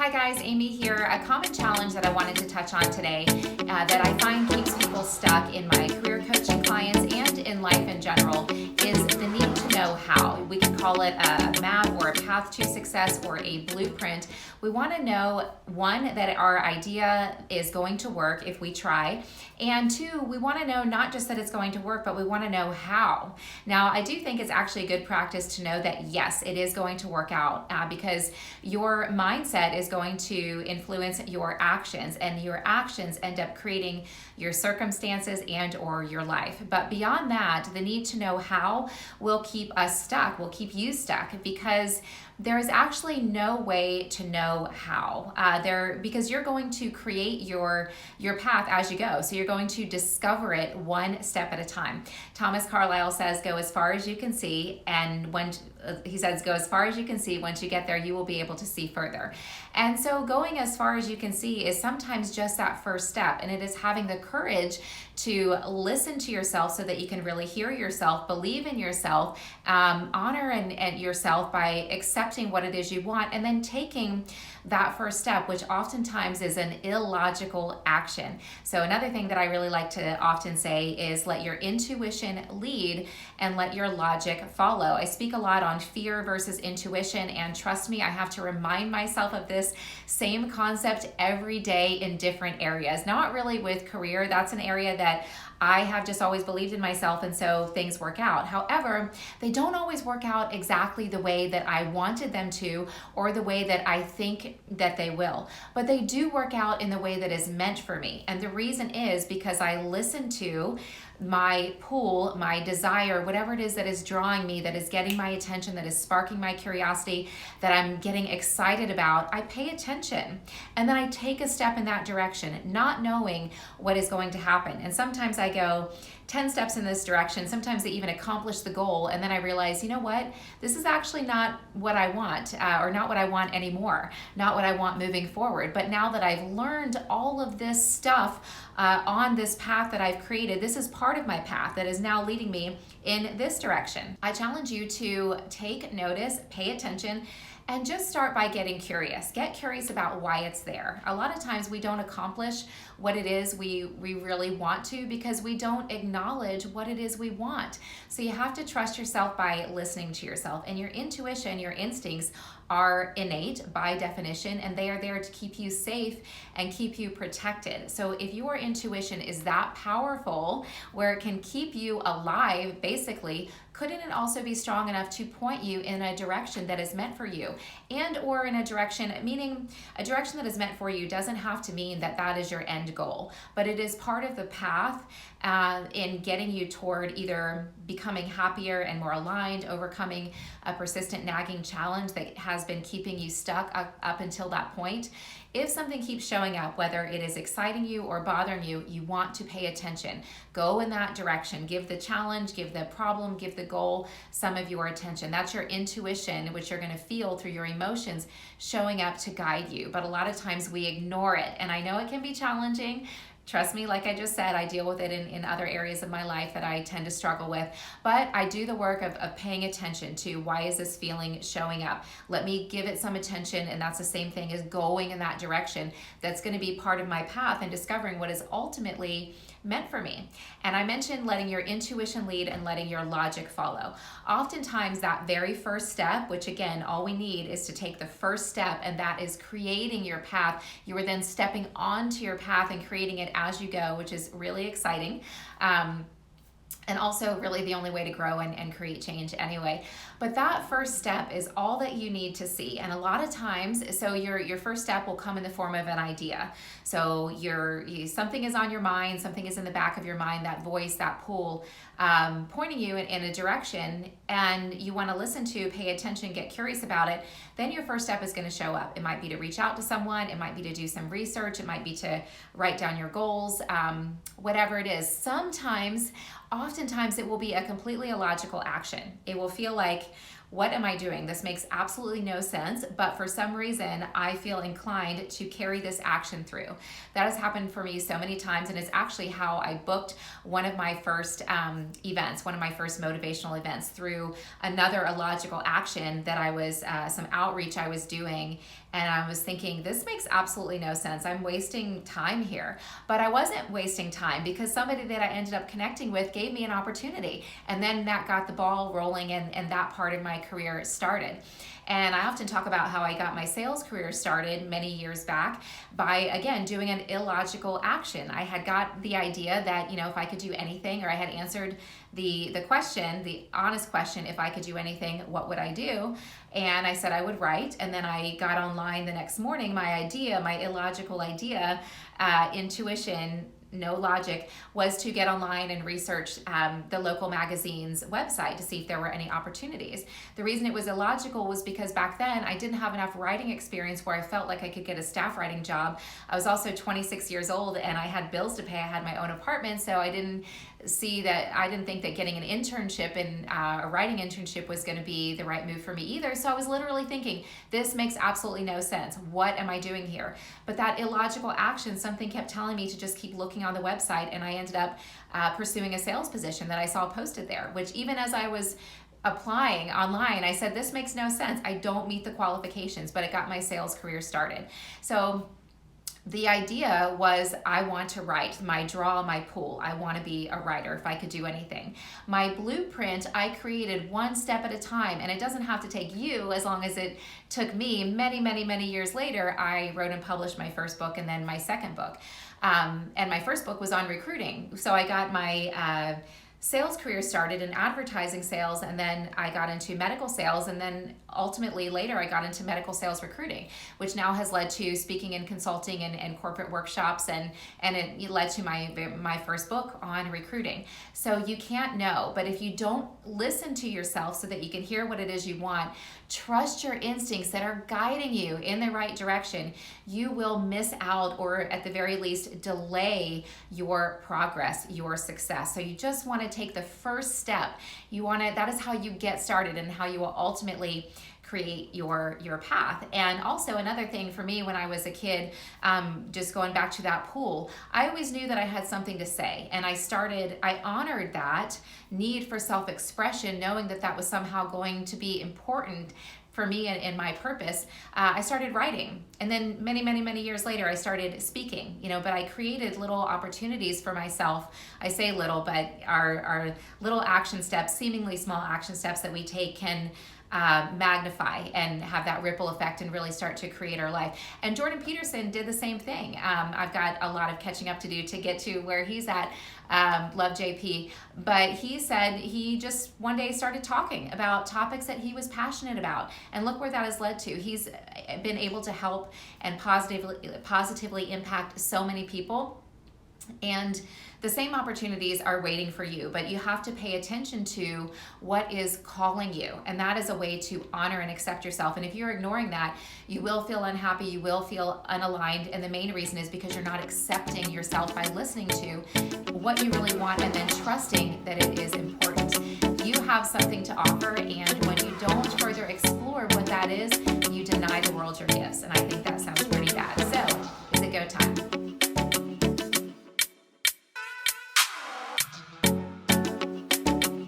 Hi guys, Amy here. A common challenge that I wanted to touch on today that I find keeps people stuck in my career coaching clients and in life in general is the need to know how. We can call it a map or a path to success or a blueprint. We want to know, one, that our idea is going to work if we try, and two, we want to know not just that it's going to work, but we want to know how. Now, I do think it's actually a good practice to know that yes, it is going to work out because your mindset is going to influence your actions, and your actions end up creating your circumstances and or your life. But beyond that, the need to know how will keep us stuck, will keep you stuck, because there is actually no way to know how because you're going to create your path as you go. So you're going to discover it one step at a time. Thomas Carlyle says, go as far as you can see, and when he says, go as far as you can see, once you get there, you will be able to see further. And so going as far as you can see is sometimes just that first step, and it is having the courage to listen to yourself so that you can really hear yourself, believe in yourself, honor and yourself by accepting what it is you want, and then taking that first step, which oftentimes is an illogical action. So another thing that I really like to often say is let your intuition lead and let your logic follow. I speak a lot on fear versus intuition, and trust me, I have to remind myself of this same concept every day in different areas. Not really with career, that's an area that I have just always believed in myself, and so things work out. However, they don't always work out exactly the way that I wanted them to or the way that I think that they will. But they do work out in the way that is meant for me. And the reason is because I listen to my pull, my desire, whatever it is that is drawing me, that is getting my attention, that is sparking my curiosity, that I'm getting excited about. I pay attention, and then I take a step in that direction, not knowing what is going to happen. And sometimes I go 10 steps in this direction. Sometimes I even accomplish the goal, and then I realize, you know what? This is actually not what I want, or not what I want anymore, not what I want moving forward. But now that I've learned all of this stuff on this path that I've created, this is part of my path that is now leading me in this direction. I challenge you to take notice, pay attention, and just start by getting curious. Get curious about why it's there. A lot of times we don't accomplish what it is we really want to because we don't acknowledge what it is we want. So you have to trust yourself by listening to yourself. And your intuition, your instincts are innate by definition, and they are there to keep you safe and keep you protected. So if your intuition is that powerful, where it can keep you alive, basically, couldn't it also be strong enough to point you in a direction that is meant for you? And or in a direction, meaning a direction that is meant for you doesn't have to mean that that is your end goal, but it is part of the path in getting you toward either becoming happier and more aligned, overcoming a persistent nagging challenge that has been keeping you stuck up until that point. If something keeps showing up, whether it is exciting you or bothering you, you want to pay attention. Go in that direction. Give the challenge, give the problem, give the goal some of your attention. That's your intuition, which you're going to feel through your emotions showing up to guide you. But a lot of times we ignore it. And I know it can be challenging. Trust me, like I just said, I deal with it in other areas of my life that I tend to struggle with. But I do the work of paying attention to why is this feeling showing up. Let me give it some attention, and that's the same thing as going in that direction. That's going to be part of my path and discovering what is ultimately meant for me. And I mentioned letting your intuition lead and letting your logic follow. Oftentimes that very first step, which again, all we need is to take the first step, and that is creating your path. You are then stepping onto your path and creating it as you go, which is really exciting. And also really the only way to grow and create change anyway. But that first step is all that you need to see. And a lot of times, so your first step will come in the form of an idea. So something is on your mind, something is in the back of your mind, that voice, that pull, pointing you in a direction, and you want to listen to, pay attention, get curious about it. Then your first step is going to show up. It might be to reach out to someone, it might be to do some research, it might be to write down your goals, whatever it is. Oftentimes it will be a completely illogical action. It will feel like, what am I doing? This makes absolutely no sense, but for some reason, I feel inclined to carry this action through. That has happened for me so many times, and it's actually how I booked one of my first events, one of my first motivational events, through another illogical action that I was, some outreach I was doing, And I was thinking, this makes absolutely no sense. I'm wasting time here. But I wasn't wasting time, because somebody that I ended up connecting with gave me an opportunity. And then that got the ball rolling, and that part of my career started. And I often talk about how I got my sales career started many years back by, again, doing an illogical action. I had got the idea that, if I could do anything, or I had answered the question, the honest question, if I could do anything, what would I do? And I said I would write. And then I got online the next morning. My illogical idea, intuition, no logic, was to get online and research the local magazine's website to see if there were any opportunities. The reason it was illogical was because back then I didn't have enough writing experience where I felt like I could get a staff writing job. I was also 26 years old and I had bills to pay. I had my own apartment, so I didn't think that getting an internship and a writing internship was going to be the right move for me either. So I was literally thinking, this makes absolutely no sense. What am I doing here? But that illogical action, something kept telling me to just keep looking on the website, and I ended up pursuing a sales position that I saw posted there, which even as I was applying online, I said, this makes no sense. I don't meet the qualifications, but it got my sales career started. So the idea was, I want to write, my draw, my pull. I want to be a writer if I could do anything. My blueprint, I created one step at a time, and it doesn't have to take you as long as it took me. Many, many, many years later, I wrote and published my first book and then my second book. And my first book was on recruiting. So I got my sales career started in advertising sales, and then I got into medical sales, and then ultimately later I got into medical sales recruiting, which now has led to speaking and consulting and corporate workshops, and it led to my first book on recruiting. So you can't know, but if you don't listen to yourself so that you can hear what it is you want, trust your instincts that are guiding you in the right direction, you will miss out, or at the very least delay your progress, your success. So you just want to take the first step. That is how you get started and how you will ultimately create your path. And also another thing for me when I was a kid, just going back to that pool, I always knew that I had something to say, and I honored that need for self-expression, knowing that that was somehow going to be important for me and my purpose. I started writing, and then many, many, many years later, I started speaking. But I created little opportunities for myself. I say little, but our little action steps, seemingly small action steps that we take, can magnify and have that ripple effect and really start to create our life. And Jordan Peterson did the same thing. I've got a lot of catching up to do to get to where he's at. Love JP. But he said he just one day started talking about topics that he was passionate about. And look where that has led to. He's been able to help and positively impact so many people. And the same opportunities are waiting for you, but you have to pay attention to what is calling you. And that is a way to honor and accept yourself. And if you're ignoring that, you will feel unhappy, you will feel unaligned. And the main reason is because you're not accepting yourself by listening to what you really want and then trusting that it is important. You have something to offer, and when you don't further explore what that is, you deny the world your gifts. And I think that sounds